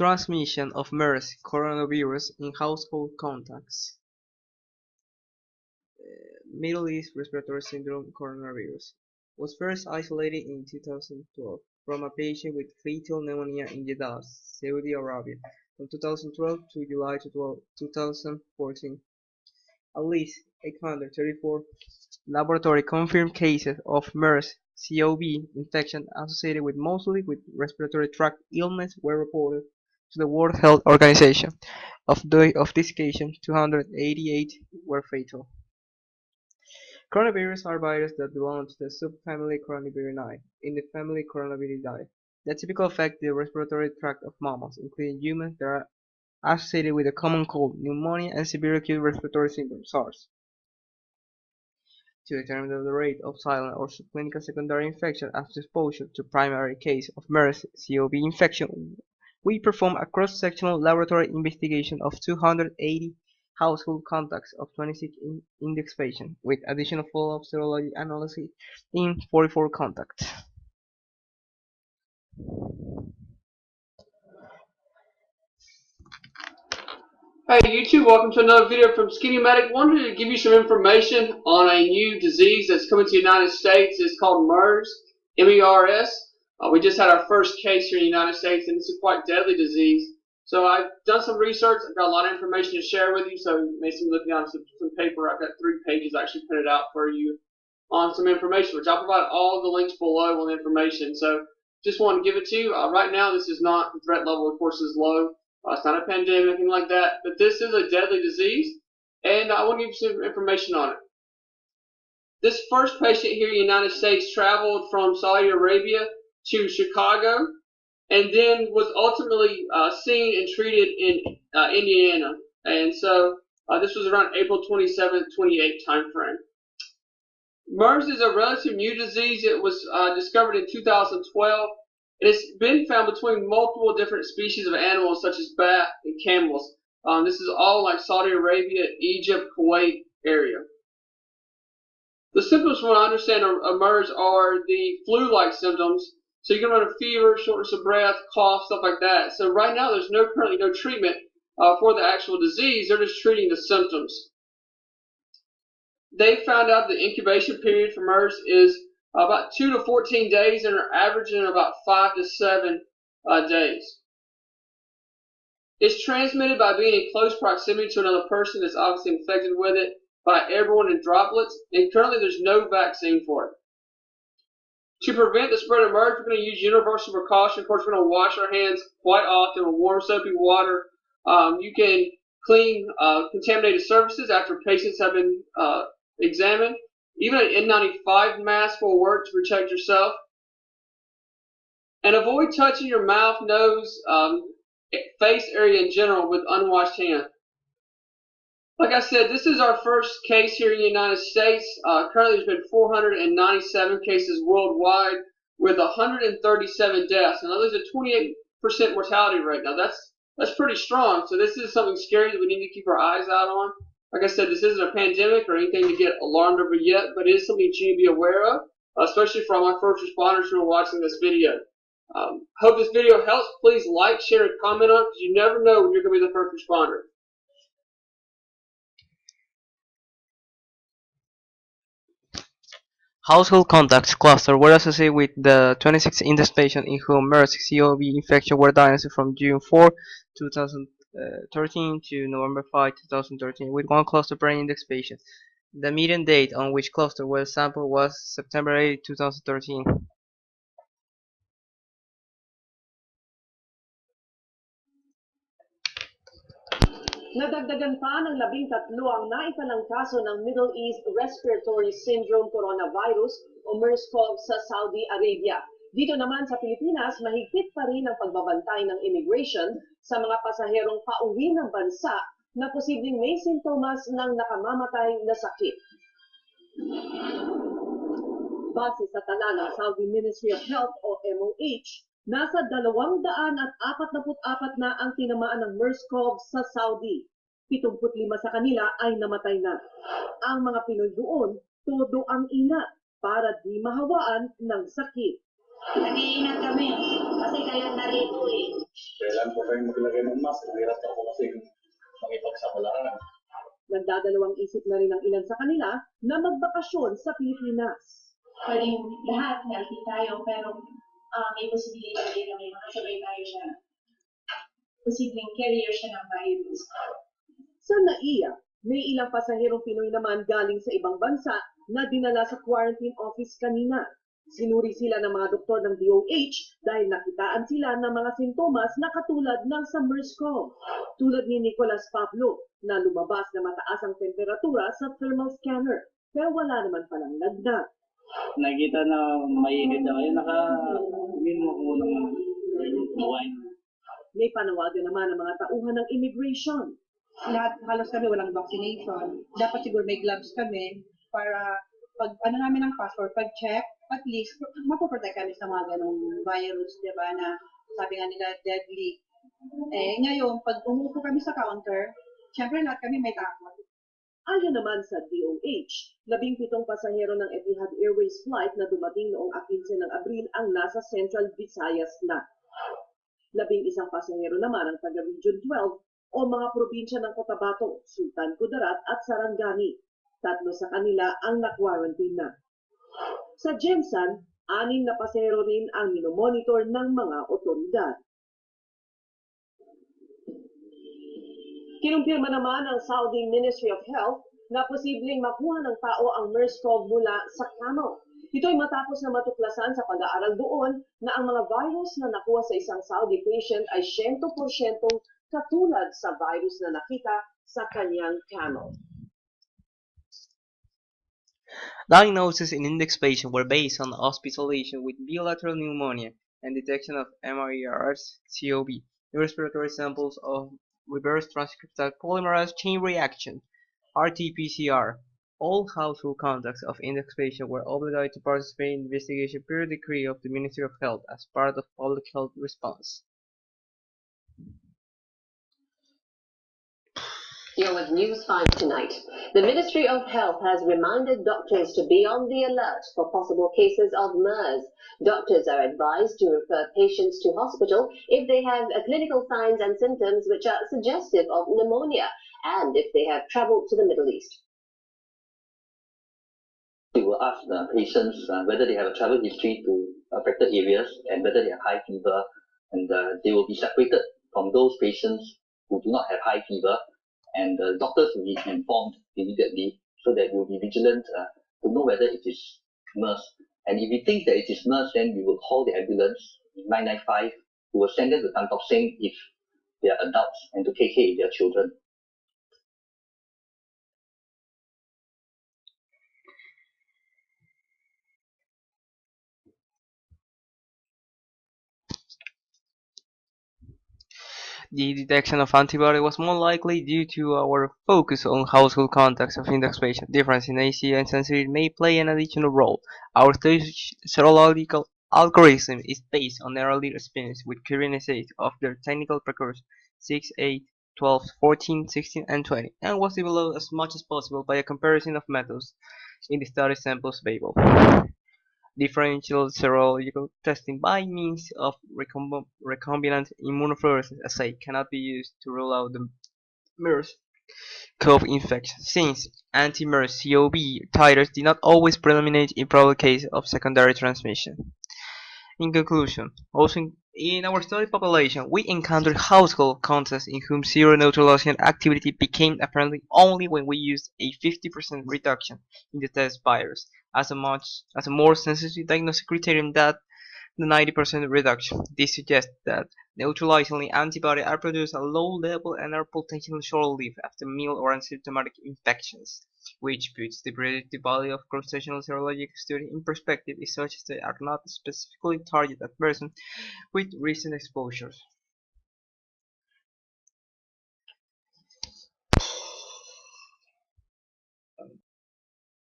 Transmission of MERS coronavirus in household contacts. Middle East respiratory syndrome coronavirus was first isolated in 2012 from a patient with fatal pneumonia in Jeddah, Saudi Arabia, from 2012 to July 2014. At least 834 laboratory-confirmed cases of MERS-CoV infection associated mostly with respiratory tract illness were reported to the World Health Organization. Of these cases, 288 were fatal. Coronavirus are viruses that belong to the subfamily Coronaviridae in the family Coronaviridae that typically affect the respiratory tract of mammals, including humans, that are associated with a common cold, pneumonia, and severe acute respiratory syndrome (SARS). To determine the rate of silent or subclinical secondary infection after exposure to primary case of MERS-CoV infection, we perform a cross-sectional laboratory investigation of 280 household contacts of 26 index patients, with additional follow-up serology analysis in 44 contacts. Hey YouTube, welcome to another video from Skinny Medic. Wanted to give you some information on a new disease that's coming to the United States. It's called MERS, M-E-R-S. We just had our first case here in the United States, and it's a quite deadly disease. So I've done some research. I've got a lot of information to share with you, so you may see me looking on some paper. I've got 3 pages actually printed out for you on some information, which I'll provide all the links below on the information. So just want to give it to you. Right now, this is not, the threat level, of course, is low. It's not a pandemic, anything like that, but this is a deadly disease, and I want to give you some information on it. This first patient here in the United States traveled from Saudi Arabia to Chicago, and then was ultimately seen and treated in Indiana. And so this was around April 27th, 28th time frame. MERS is a relatively new disease. It was discovered in 2012. It's been found between multiple different species of animals, such as bat and camels. This is all like Saudi Arabia, Egypt, Kuwait area. The symptoms, from what I understand, of MERS are the flu-like symptoms. So you can run a fever, shortness of breath, cough, stuff like that. So right now, there's currently no treatment for the actual disease. They're just treating the symptoms. They found out the incubation period for MERS is about 2 to 14 days, and are averaging about 5 to 7 days. It's transmitted by being in close proximity to another person that's obviously infected with it, by airborne and droplets, and currently there's no vaccine for it. To prevent the spread of MERS, we're going to use universal precaution. Of course, we're going to wash our hands quite often with warm soapy water. You can clean contaminated surfaces after patients have been examined. Even an N95 mask will work to protect yourself. And avoid touching your mouth, nose, face area in general with unwashed hands. Like I said, this is our first case here in the United States. Currently, there's been 497 cases worldwide with 137 deaths. Now, there's a 28% mortality rate. Now, that's pretty strong. So this is something scary that we need to keep our eyes out on. Like I said, this isn't a pandemic or anything to get alarmed over yet, but it is something that you need to be aware of, especially for all my first responders who are watching this video. Hope this video helps. Please like, share, and comment on it, because you never know when you're going to be the first responder. Household contacts cluster were associated with the 26 index patients in whom MERS-CoV infection were diagnosed from June 4, 2013 to November 5, 2013, with 1 cluster per index patient. The median date on which cluster was sampled was September 8, 2013. Nadagdagan pa ng 13 ang naipalang kaso ng Middle East Respiratory Syndrome Coronavirus o MERS-CoV sa Saudi Arabia. Dito naman sa Pilipinas, mahigpit pa rin ang pagbabantay ng immigration sa mga pasaherong pauwi ng bansa na posibleng may sintomas ng nakamamatay na sakit. Base sa tala ng Saudi Ministry of Health o MOH, nasa 244 na ang tinamaan ng MERS-CoV sa Saudi. 75 sa kanila ay namatay na. Ang mga Pinoy doon, todo ang ingat para di mahawaan ng sakit. Nag-iingat kami kasi kaya narito eh. kailangan po tayong maglagay ng mask. Hirap ako kasi makipagsapalaran. Nagdadalawang isip na rin ang ilan sa kanila na magbakasyon sa Pilipinas. Pwedeng lahat healthy tayo, pero may posibilidad din na may makasabay tayo siya. Posibleng carrier siya ng virus. Sa NAIA, may ilang pasaherong Pinoy naman galing sa ibang bansa na dinala sa quarantine office kanina. Sinuri sila ng mga doktor ng DOH dahil nakitaan sila ng mga sintomas na katulad ng sa MERS-CoV. Tulad ni Nicolas Pablo na lumabas na mataas ang temperatura sa thermal scanner pero wala naman palang lagnat. Nakita na mainit na kayo, naka-win mo ko ng wine. May panawagan naman ang mga tauhan ng immigration. Lahat halos kami walang vaccination. Dapat siguro may gloves kami para pag ano namin ng passport, pag check, at least mapoprotect kami sa mga ganong virus, di ba, na sabi nga nila deadly. Eh ngayon, pag umupo kami sa counter, syempre lahat kami may takot. Ayon naman sa DOH, 17 pasahero ng Etihad Airways flight na dumating noong 15 ng Abril ang nasa Central Visayas na. 11 pasahero naman ang taga Region 12 o mga probinsya ng Cotabato, Sultan Kudarat at Sarangani. 3 sa kanila ang na-quarantine na. Sa Jensan, 6 na pasahero rin ang minomonitor ng mga otoridad. Kinumpirma naman ng Saudi Ministry of Health na posibleng makuha ng tao ang MERS-CoV mula sa camel. Ito ay matapos na matuklasan sa pag-aaral doon na ang mga virus na nakuha sa isang Saudi patient ay 100% katulad sa virus na nakita sa kanyang camel. Diagnosis in index patients were based on hospitalization with bilateral pneumonia and detection of MERS, CoV, in respiratory samples of reverse transcriptase polymerase chain reaction, RT-PCR. All household contacts of index patients were obligated to participate in the investigation per decree of the Ministry of Health as part of public health response. Here with News 5 tonight. The Ministry of Health has reminded doctors to be on the alert for possible cases of MERS. Doctors are advised to refer patients to hospital if they have clinical signs and symptoms which are suggestive of pneumonia and if they have traveled to the Middle East. We will ask the patients whether they have a travel history to affected areas and whether they have high fever, and they will be separated from those patients who do not have high fever, and the doctors will be informed immediately so that we will be vigilant to know whether it is MERS. And if we think that it is MERS, then we will call the ambulance 995, who will send them to Tan Tock Seng if they are adults and to KK if they are children. The detection of antibody was more likely due to our focus on household contacts of index patients. Difference in ACE and sensitivity may play an additional role. Our serological algorithm is based on early experience with current assays of their technical precursors 6, 8, 12, 14, 16, and 20, and was developed as much as possible by a comparison of methods in the study samples available. Differential serological testing by means of recombinant immunofluorescence assay cannot be used to rule out the MERS-CoV infection, since anti-MERS CoV titers did not always predominate in probable cases of secondary transmission. In conclusion, also in our study population, we encountered household contacts in whom seroneutralization activity became apparent only when we used a 50% reduction in the test virus as a more sensitive diagnostic criterion than the 90% reduction. This suggests that neutralizing antibodies are produced at low level and are potentially short-lived after mild or asymptomatic infections, which puts the predictive value of cross-sectional serologic study in perspective is such that they are not specifically targeted at persons with recent exposures.